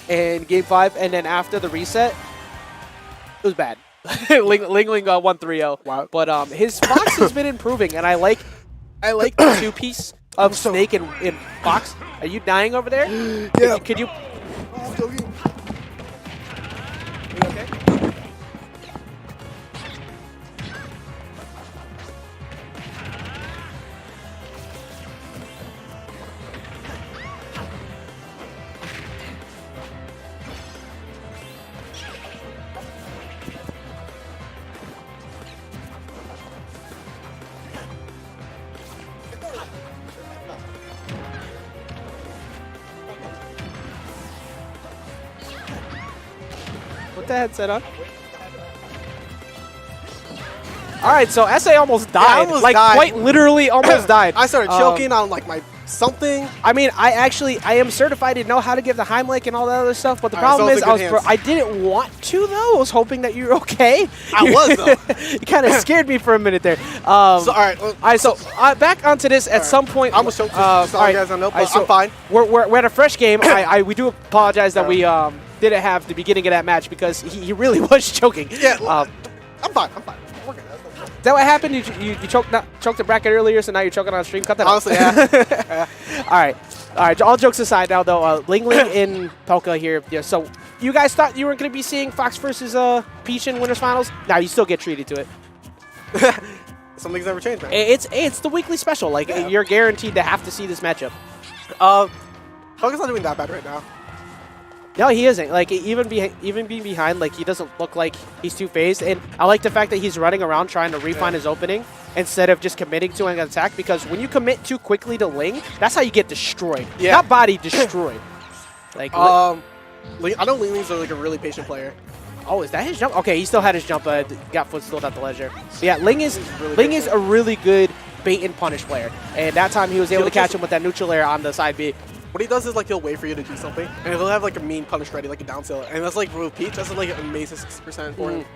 in Game 5, and then after the reset, it was bad. LingLing got 1-3-0. Wow. But his Fox has been improving, and I like the two-piece of Snake and Fox. Are you dying over there? Yeah. Could you? I'm joking. Are you okay? Put the headset on. All right, so SA almost died. Died. Quite literally almost died. I started choking on like my something. I mean, I am certified to know how to give the Heimlich and all that other stuff, but the problem is I didn't want to, though. I was hoping that you were okay. I was, though. You kind of scared me for a minute there. All right. So back onto this at some point. I almost choked. Sorry, guys, I know, but I'm fine. We're at a fresh game. We do apologize that we didn't have the beginning of that match because he really was choking. Yeah, I'm fine. We're good. Is that what happened? You choked the bracket earlier, so now you're choking on stream? Cut that Honestly, yeah. All right. All jokes aside now, though, LingLing in Pelca here. Yeah, so you guys thought you weren't going to be seeing Fox versus Peach in Winners Finals? Now you still get treated to it. Something's never changed, man. It's the weekly special. Like, you're guaranteed to have to see this matchup. Pelca's not doing that bad right now. No, he isn't. Like, even being behind, like, he doesn't look like he's too phased. And I like the fact that he's running around trying to refine his opening instead of just committing to an attack, because when you commit too quickly to Ling, that's how you get destroyed. Yeah. Not body, destroyed. Like, I know LingLing's like a really patient player. Oh, is that his jump? Okay, he still had his jump, got footstooled at the ledger. So yeah, Ling is a really good bait and punish player. And that time he was able to catch him with that neutral air on the side B. What he does is like he'll wait for you to do something, and he'll have like a mean punish ready, like a down tilt, and that's like with Peach, that's like an amazing 60% for him.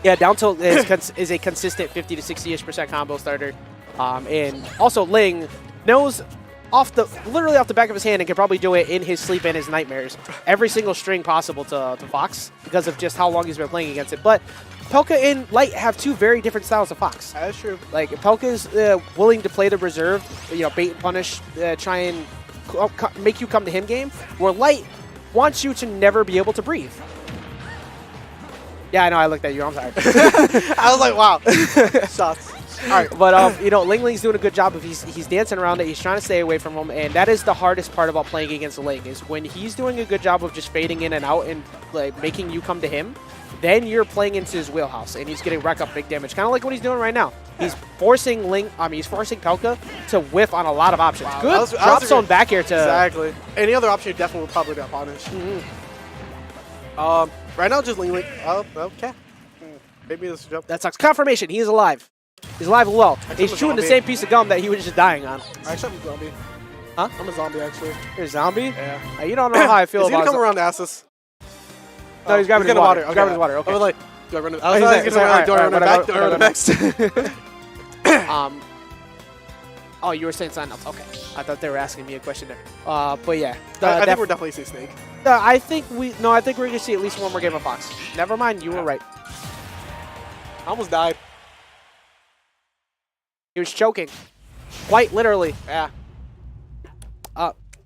Yeah, down tilt is a consistent 50 to 60-ish% combo starter, and also Ling knows literally off the back of his hand and can probably do it in his sleep and his nightmares. Every single string possible to Fox because of just how long he's been playing against it. But Pelca and Light have two very different styles of Fox. That's true. Like Pelca is willing to play the reserve, bait and punish, try and make you come to him game, where Light wants you to never be able to breathe. Yeah, I know, I looked at you, I'm sorry. I was like, wow. Shots. All right, but LingLing's doing a good job of he's dancing around it, he's trying to stay away from him, and that is the hardest part about playing against Ling, is when he's doing a good job of just fading in and out and like making you come to him, then you're playing into his wheelhouse, and he's getting rack up big damage, kind of like what he's doing right now. He's forcing Pelca to whiff on a lot of options. Wow, good drop zone back here to... Exactly. Any other option, you definitely would probably got punished. Right now, just LingLing. Oh, okay. Maybe this jump. That sucks. Confirmation, he is alive. He's alive and well. He's chewing the same piece of gum that he was just dying on. Actually, I'm a zombie. Huh? I'm a zombie, actually. You're a zombie? Yeah. You don't know how I feel about it. He's about gonna come around to ask us. No, he's grabbing his water. He's grabbing his water. Okay. I was like, do I run it? I was like, do I run it back? Do I run it next? Oh, you were saying sign ups. Okay. I thought they were asking me a question there. But yeah. I think we're definitely seeing Snake. I think we're going to see at least one more game of Fox. Never mind, you were right. I almost died. He was choking. Quite literally. Yeah.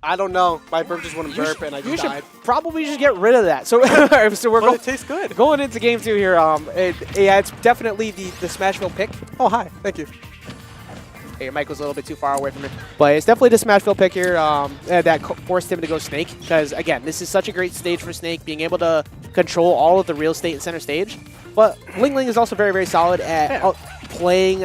I don't know. My burp just wouldn't burp, and I just died. You should probably just get rid of that. So, we're it tastes good. Going into game 2 here. Yeah, it's definitely the Smashville pick. Oh, hi. Thank you. Hey, your mic was a little bit too far away from it. But it's definitely the Smashville pick here that forced him to go Snake. Because, again, this is such a great stage for Snake, being able to control all of the real estate in center stage. But LingLing is also very, very solid at playing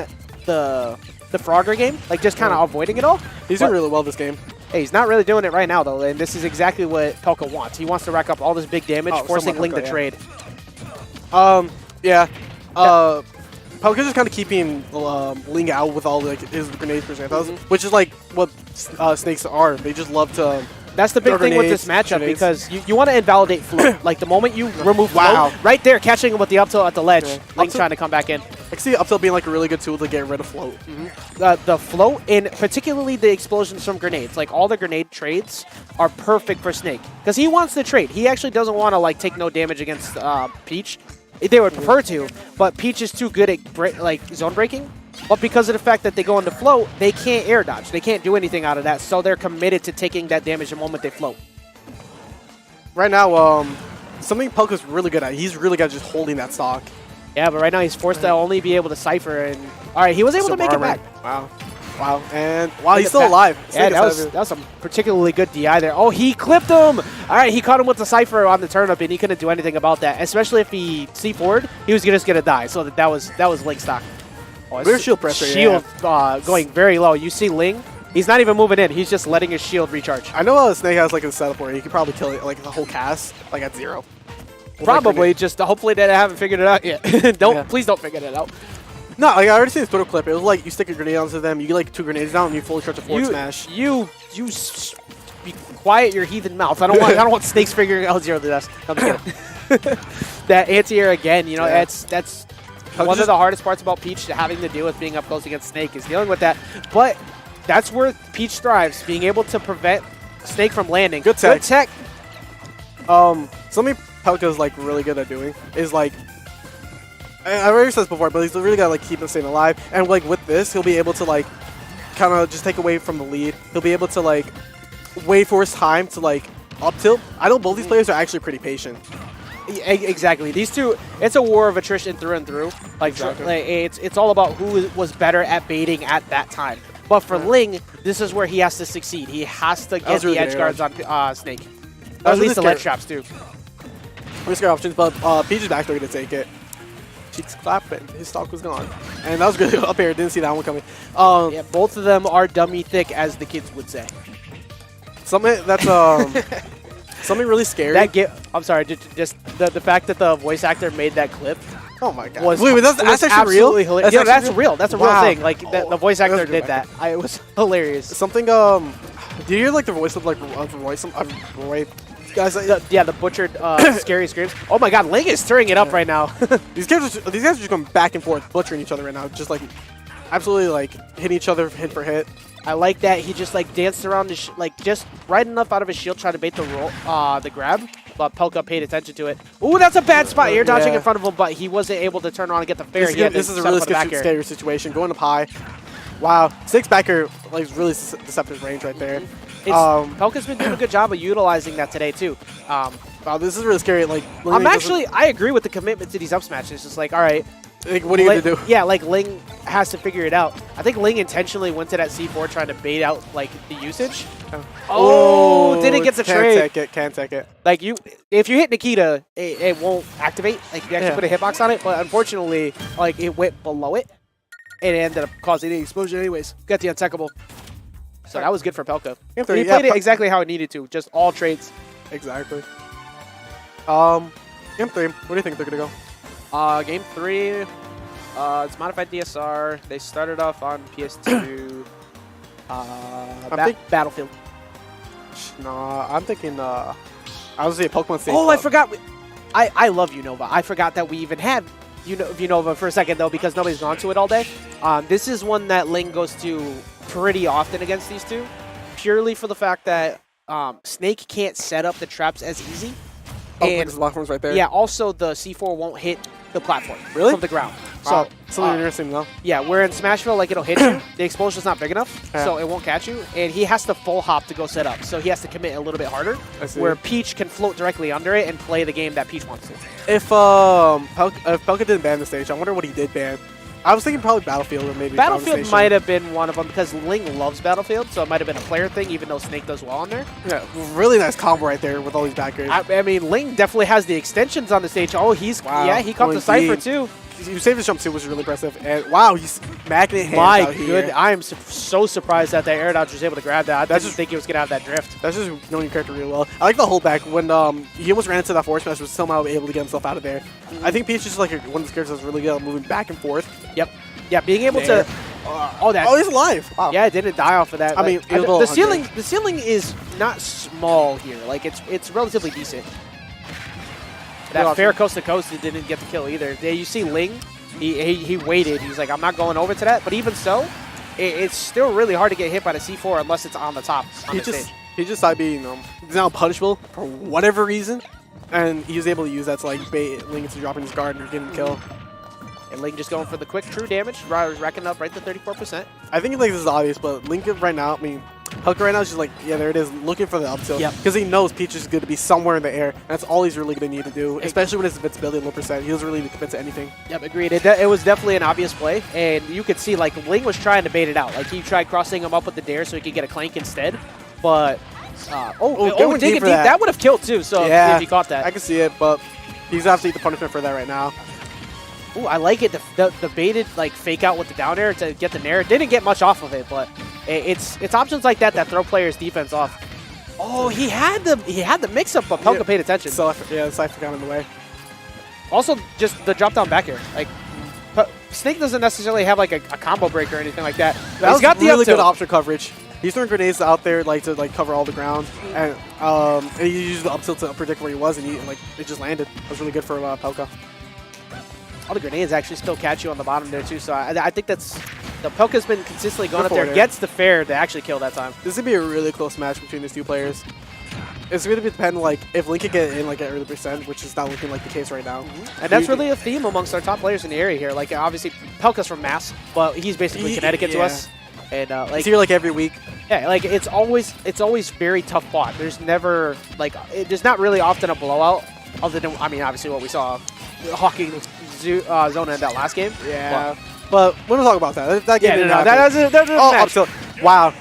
the Frogger game, like just kind of avoiding it all. He's doing really well this game. Hey, he's not really doing it right now, though, and this is exactly what Pelca wants. He wants to rack up all this big damage, forcing Ling to trade. Yeah. Pelca's just kind of keeping Ling out with all his grenades, which is like what Snakes are. They just love to... That's the big thing with this matchup, because you want to invalidate Float. Like, the moment you remove Float, right there, catching him with the up tilt at the ledge, Ling trying to come back in. I can see up tilt being like a really good tool to get rid of float. The float, and particularly the explosions from grenades. Like, all the grenade trades are perfect for Snake. Because he wants to trade. He actually doesn't want to, like, take no damage against Peach. They would prefer to, but Peach is too good at, zone breaking. But because of the fact that they go into float, they can't air dodge. They can't do anything out of that, so they're committed to taking that damage the moment they float. Right now, something Pelca's really good at. He's really good at just holding that stock. Yeah, but right now he's forced to only be able to Cypher, and all right, he was able to make it back. Wow. Wow, and wow, he's still alive. Yeah, that was some particularly good DI there. Oh, he clipped him! All right, he caught him with the Cypher on the turnip, and he couldn't do anything about that. Especially if he C4'd, he was just going to die. So that was Ling stock. Oh, weird shield pressure. Shield going very low. You see Ling? He's not even moving in. He's just letting his shield recharge. I know Snake has like a setup where he could probably kill it, like the whole cast, like at 0. Probably, just hopefully they haven't figured it out yet. Please don't figure it out. No, like I already seen this Twitter clip. It was like you stick a grenade onto them, you get like 2 grenades down, and you fully charge a forward smash. You be quiet your heathen mouth. I don't want Snakes figuring out 0 to death. I'm just kidding. That anti-air again, you know, that's one of the hardest parts about Peach having to deal with being up close against Snake is dealing with that. But that's where Peach thrives, being able to prevent Snake from landing. Good tech. Good tech. Something Pelca's like really good at doing is like, I already said this before, but he's really got to like keep him staying alive. And like with this, he'll be able to like kind of just take away from the lead. He'll be able to like wait for his time to like up tilt. I know both these players are actually pretty patient. Exactly. These two, it's a war of attrition through and through. Like, it's all about who was better at baiting at that time. But for Ling, this is where he has to succeed. He has to get the edge guards on Snake. Or at least the ledge traps too. Really scary options, but Peach is back there to take it. Cheeks clapping. His stock was gone. And that was good up air. Didn't see that one coming. Yeah, both of them are dummy thick, as the kids would say. Something that's something really scary. I'm sorry, just the fact that the voice actor made that clip. Oh my god! Wait, that's actually real? That's that's real. That's a real thing. Like the voice actor did that. It was hilarious. Something. Do you hear like the voice of like Roy? Roy. Guys, the butchered scary screams. Oh my god, Ling is stirring it up right now. These guys are just going back and forth, butchering each other right now. Just like absolutely like hitting each other hit for hit. I like that he just like danced around his just right enough out of his shield, trying to bait the roll, the grab. But Pelca paid attention to it. Ooh, that's a bad spot. Air dodging in front of him, but he wasn't able to turn around and get the fair. This is a really scary situation. Going up high. Wow, Snake's back air like really deceptive range right there. Pelca's been doing a good job of utilizing that today too. Wow, this is really scary. Like, I agree with the commitment to these up smashes. It's just like, all right, like, what are you gonna do? Yeah, like Ling has to figure it out. I think Ling intentionally went to that C4 trying to bait out like the usage. Oh, didn't get the trade. Can't take it. Like if you hit Nikita, it won't activate. Like you actually put a hitbox on it, but unfortunately, like it went below it, and it ended up causing the explosion anyways. Got the untechable. So that was good for Pelca. He played it exactly how it needed to, just all trades. Exactly. Game 3, what do you think they're going to go? Game 3, it's modified DSR. They started off on PS2. Battlefield. No, I'm thinking, I was going to say Pokemon State. Oh, I forgot. I love Unova. I forgot that we even had Unova for a second, though, because nobody's gone to it all day. This is one that Ling goes to pretty often against these two, purely for the fact that Snake can't set up the traps as easy. And the platform's right there. Yeah, also the C4 won't hit the platform from the ground. Wow. So something interesting though. Yeah, where in Smashville, like it'll hit you, the explosion's not big enough, so it won't catch you, and he has to full hop to go set up, so he has to commit a little bit harder. Where Peach can float directly under it and play the game that Peach wants to. If Pelca didn't ban the stage, I wonder what he did ban. I was thinking probably Battlefield or maybe Battlefield might have been one of them because Ling loves Battlefield, so it might have been a player thing, even though Snake does well on there. Yeah, really nice combo right there with all these backers. I mean, Ling definitely has the extensions on the stage. Oh, he caught the Cypher too. You saved the jump too, which was really impressive. And wow, he's smacking it hands out here. My good, I am so surprised that air dodge was able to grab that. I didn't think he was gonna have that drift. That's just knowing your character really well. I like the holdback when he almost ran into that force smash, was somehow able to get himself out of there. I think Peach is just like one of these characters that's really good at moving back and forth. Yep. Yeah, being able to. Oh, he's alive. Wow. Yeah, it didn't die off of that. I mean, the ceiling is not small here. Like it's relatively decent. That fair coast to coast, it didn't get the kill either. You see Ling He waited. He's like, I'm not going over to that. But even so, it's still really hard to get hit by the C4 unless it's on the top. He just side B, he's now punishable for whatever reason, and he was able to use that to like bait Ling into dropping his guard and getting the kill. And Ling just going for the quick true damage, racking up right to 34%. I think like this is obvious, but Link right now, I mean, Pelca right now is just like, yeah, there it is, looking for the up tilt. Because he knows Peach is going to be somewhere in the air. That's all he's really going to need to do, especially when his invincibility low percent. He doesn't really need to commit to anything. Yep, agreed. It was definitely an obvious play, and you could see like Ling was trying to bait it out. Like he tried crossing him up with the dare so he could get a clank instead, but dig it deep. That would have killed too. So if he caught that, I can see it, but he's going to have to eat the punishment for that right now. Ooh, I like it. The baited like fake out with the down air to get the nair. Didn't get much off of it, but it's options like that throw players' defense off. Oh, he had the mix up, but Pelca paid attention. So the Cypher got in the way. Also, just the drop down back air. Like Snake doesn't necessarily have like a combo break or anything like that. He's got the really good option coverage. He's throwing grenades out there like to cover all the ground, and he used the up tilt to predict where he was, and it just landed. It was really good for Pelca. All the grenades actually still catch you on the bottom there too, so I think that's the Pelca's been consistently going up there, gets the fair to actually kill that time. This is gonna be a really close match between these two players. It's gonna depend like if Link can get in like at early percent, which is not looking like the case right now. And that's really a theme amongst our top players in the area here. Like obviously Pelca's from Mass, but he's basically Connecticut to us. And like he's here like every week. Yeah, like it's always very tough fought. There's never like there's not really often a blowout, other than I mean obviously what we saw, Hawking Zona in that last game. Yeah, but we don't talk about that. That game didn't happen. That was wow.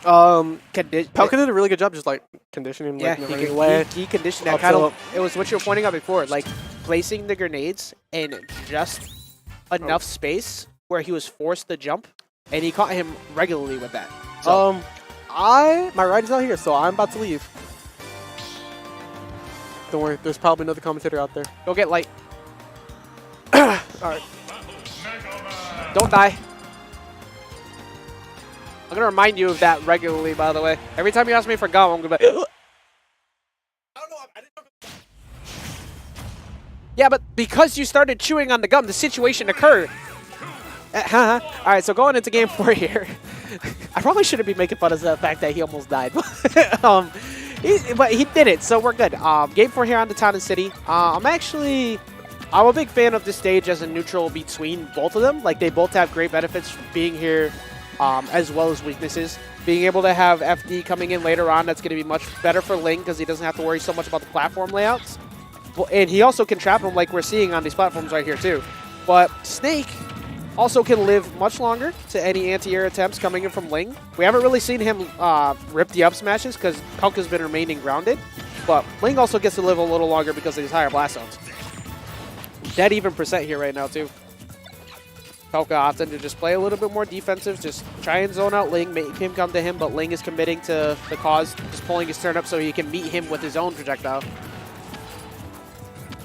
Pelca did a really good job just like conditioning him like, in the way. He conditioned that kind of. It was what you were pointing out before, like placing the grenades in just enough space where he was forced to jump, and he caught him regularly with that. So, my ride is out here, so I'm about to leave. Don't worry, there's probably another commentator out there. Go get light. Alright. Don't die. I'm going to remind you of that regularly, by the way. Every time you ask me for gum, I'm going to be like, yeah, but because you started chewing on the gum, the situation occurred. Alright, so going into game 4 here. I probably shouldn't be making fun of the fact that he almost died. But he did it, so we're good. Game 4 here on the Town and City. I'm a big fan of this stage as a neutral between both of them. Like, they both have great benefits being here, as well as weaknesses. Being able to have FD coming in later on, that's going to be much better for Ling because he doesn't have to worry so much about the platform layouts. And he also can trap him like we're seeing on these platforms right here, too. But Snake also can live much longer to any anti-air attempts coming in from Ling. We haven't really seen him rip the up smashes because Pelca's been remaining grounded. But Ling also gets to live a little longer because of his higher blast zones. Dead even percent here right now, too. Pelca opting to just play a little bit more defensive, just try and zone out Ling, make him come to him, but Ling is committing to the cause, just pulling his turn up so he can meet him with his own projectile.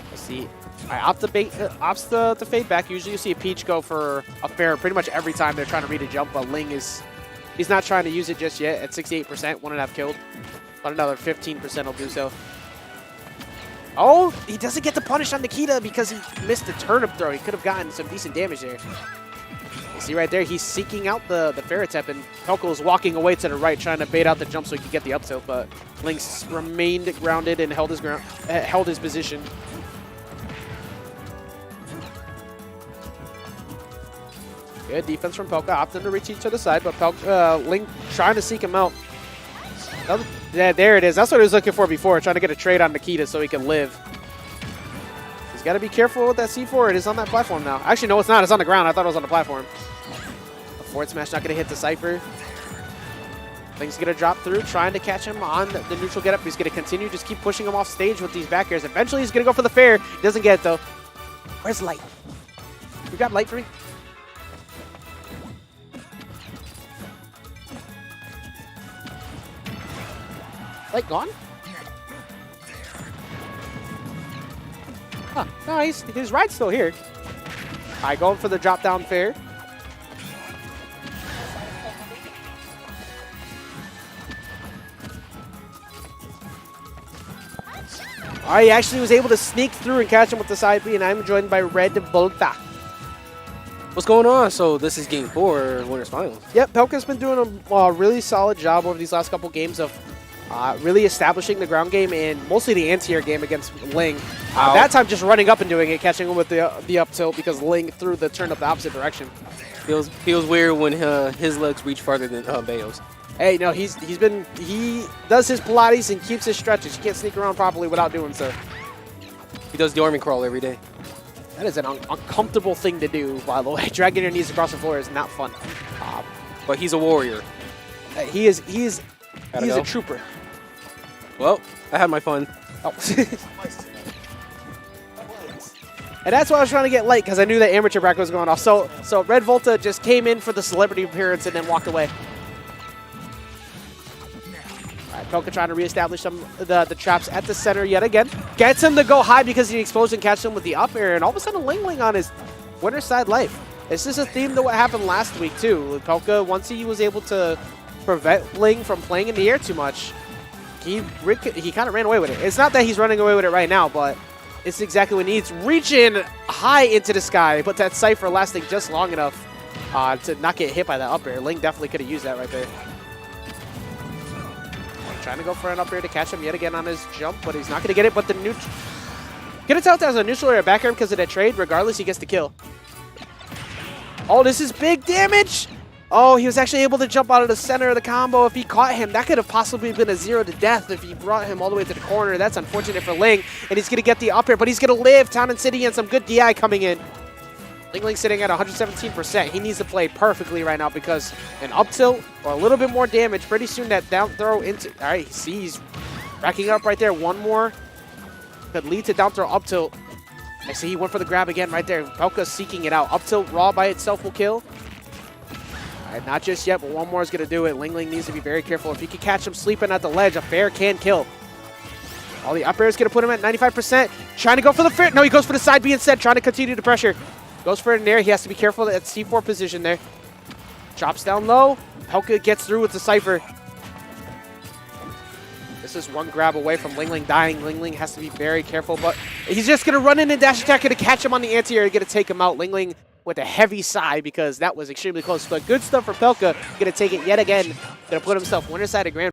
Let's see. All right, opts the fade back. Usually you see a Peach go for a fair pretty much every time they're trying to read a jump, but Ling he's not trying to use it just yet at 68%, 1.5 killed. But another 15% will do so. Oh, he doesn't get the punish on Nikita because he missed the turnip throw. He could have gotten some decent damage there. You see right there, he's seeking out the fair attempt, and Pelca is walking away to the right, trying to bait out the jump so he could get the up tilt, but Link's remained grounded and held his position. Good defense from Pelca, opting to retreat to the side, but Ling trying to seek him out. Yeah, there it is. That's what he was looking for before, trying to get a trade on Nikita so he can live. He's got to be careful with that C4. It is on that platform now. Actually, no, it's not. It's on the ground. I thought it was on the platform. The forward smash not going to hit the Cypher. Ling's going to drop through, trying to catch him on the neutral getup. He's going to continue, just keep pushing him off stage with these back airs. Eventually, he's going to go for the fair. He doesn't get it, though. Where's Light? You got Light for me? Light gone? Huh, no, his ride's still here. All right, going for the drop down fair. All right, he actually was able to sneak through and catch him with the side B, and I'm joined by Red Volta. What's going on? So this is game 4, winners finals. Yep, Pelca's been doing a really solid job over these last couple games of really establishing the ground game and mostly the anti-air game against Ling. That time just running up and doing it, catching him with the up tilt because Ling threw the turn up the opposite direction. Feels weird when his legs reach farther than Bayo's. Hey, no, he does his Pilates and keeps his stretches. You can't sneak around properly without doing so. He does the army crawl every day. That is an uncomfortable thing to do, by the way. Dragging your knees across the floor is not fun. But he's a warrior. He is a trooper. Well, I had my fun. Oh. And that's why I was trying to get late, because I knew that amateur bracket was going off. So Red Volta just came in for the celebrity appearance and then walked away. All right, Pelca trying to reestablish the traps at the center yet again. Gets him to go high because the explosion catches him with the up air, and all of a sudden LingLing on his winner side life. This is a theme to what happened last week too. Pelca, once he was able to prevent Ling from playing in the air too much, he kind of ran away with it. It's not that he's running away with it right now, but it's exactly what he needs. Reaching high into the sky, but that Cypher lasting just long enough to not get hit by that up air. Ling definitely could have used that right there. Trying to go for an up air to catch him yet again on his jump, but he's not going to get it. But the neutral... Gonna tell if that was a neutral or a back air because of that trade. Regardless, he gets the kill. Oh, this is big damage! Oh, he was actually able to jump out of the center of the combo. If he caught him, that could have possibly been a 0 to death if he brought him all the way to the corner. That's unfortunate for Ling, and he's going to get the up air, but he's going to live. Town and City and some good DI coming in. LingLing sitting at 117%. He needs to play perfectly right now because an up tilt or a little bit more damage, pretty soon that down throw into... All right, see, he's racking up right there. One more could lead to down throw up tilt. I see he went for the grab again right there. Pelca's seeking it out. Up tilt raw by itself will kill. All right, not just yet, but one more is going to do it. LingLing needs to be very careful. If he can catch him sleeping at the ledge, a fair can kill. All the up air is going to put him at 95%. Trying to go for the fair. No, he goes for the side B instead, trying to continue the pressure. Goes for it in there. He has to be careful at C4 position there. Drops down low. Pelca gets through with the Cypher. This is one grab away from LingLing dying. LingLing has to be very careful, but he's just going to run in and dash attack, going to catch him on the anti-air, going to take him out. LingLing with a heavy sigh because that was extremely close. But good stuff for Pelca. Going to take it yet again. Going to put himself winner side of grand.